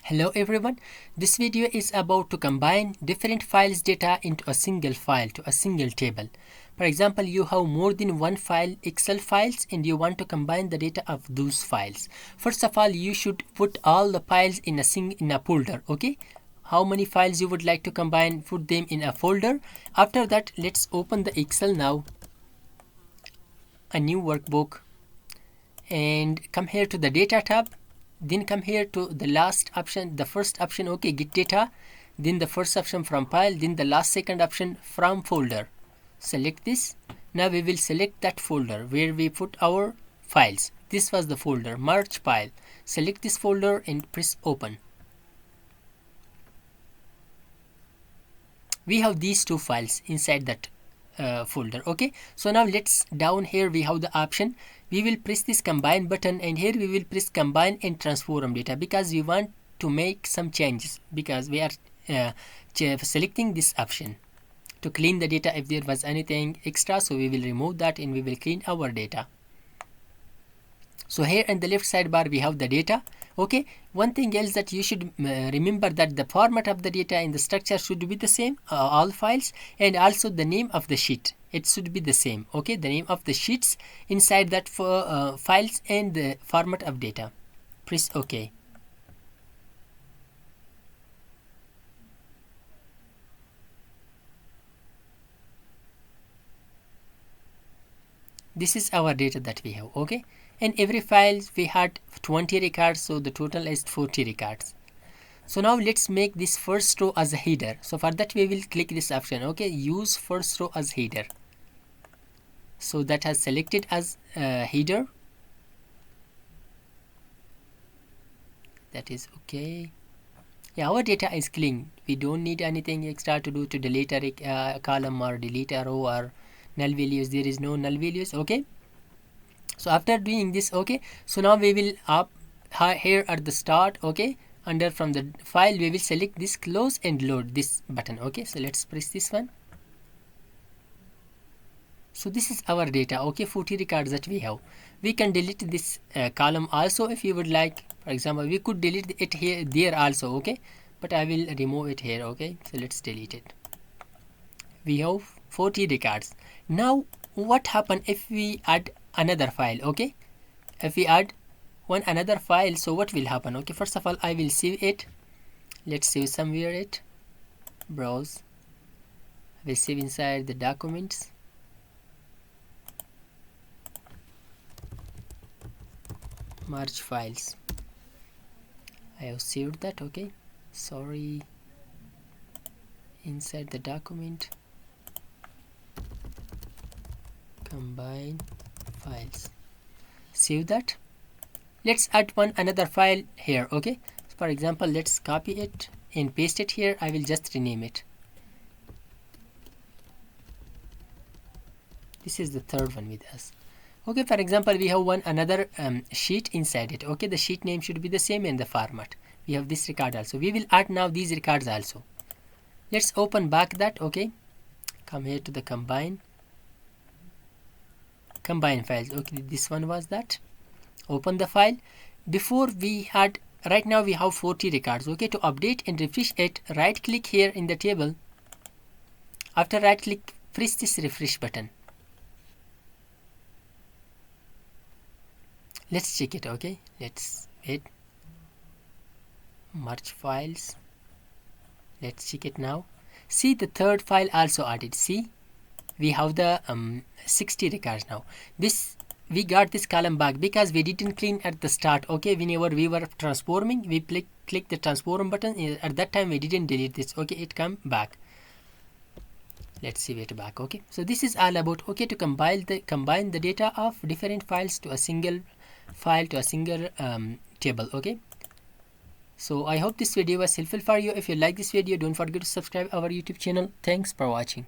Hello everyone, this video is about to combine different files data into a single file to a single table. For example, you have more than one file Excel files and you want to combine the data of those files. First of all, you should put all the files in a folder. Okay, how many files you would like to combine, put them in a folder. After that, let's open the Excel now, a new workbook, and come here to the data tab. Then come here to the last option, the first option, okay, get data, then the first option from file, then the last second option from folder. Select this. Now we will select that folder where we put our files. This was the folder, merge file. Select this folder and press open. We have these two files inside that folder. Okay, so now let's down here we have the option. We will press this combine button and here we will press combine and transform data because we want to make some changes, because we are selecting this option to clean the data if there was anything extra. So we will remove that and we will clean our data. So here in the left sidebar we have the data. Okay, one thing else that you should remember, that the format of the data in the structure should be the same, all files, and also the name of the sheet, it should be the same. Okay, the name of the sheets inside that for files and the format of data. Press OK. This is our data that we have. Okay, in every file we had 20 records, so the total is 40 records. So now let's make this first row as a header. So for that we will click this option. Okay, use first row as header. So that has selected as header. That is okay. Yeah, our data is clean. We don't need anything extra to do to delete a column or delete a row or null values. There is no null values. Okay, so after doing this, okay, so now we will up here at the start, okay, under from the file we will select this close and load this button. Okay, so let's press this one. So this is our data. Okay, 40 records that we have. We can delete this column also if you would like. For example, we could delete it here, there also. Okay, but I will remove it here. Okay, so let's delete it. We have 40 records. Now what happen if we add another file? Okay, if we add another file, so what will happen? Okay, first of all I will save it. Let's save somewhere it. Browse. I will save inside the documents. Merge files. I have saved that. Okay, sorry, inside the document, combine files, save that. Let's add another file here. Okay, so for example let's copy it and paste it here. I will just rename it. This is the third one with us. Okay, for example we have another sheet inside it. Okay, the sheet name should be the same in the format. We have this record also. We will add now these records also. Let's open back that. Okay, come here to the combine files. Okay, this one was that. Open the file. Before we had, right now we have 40 records. Okay, to update and refresh it, right click here in the table. After right click, press this refresh button. Let's check it. Okay, let's wait. Merge files. Let's check it now. See, the third file also added. See, we have the 60 records now. This we got this column back because we didn't clean at the start. Okay, whenever we were transforming, we click the transform button. At that time we didn't delete this. Okay, it come back. Let's see it back. Okay, so this is all about, okay, to combine the data of different files to a single file, to a single table. Okay, so I hope this video was helpful for you. If you like this video, don't forget to subscribe our YouTube channel. Thanks for watching.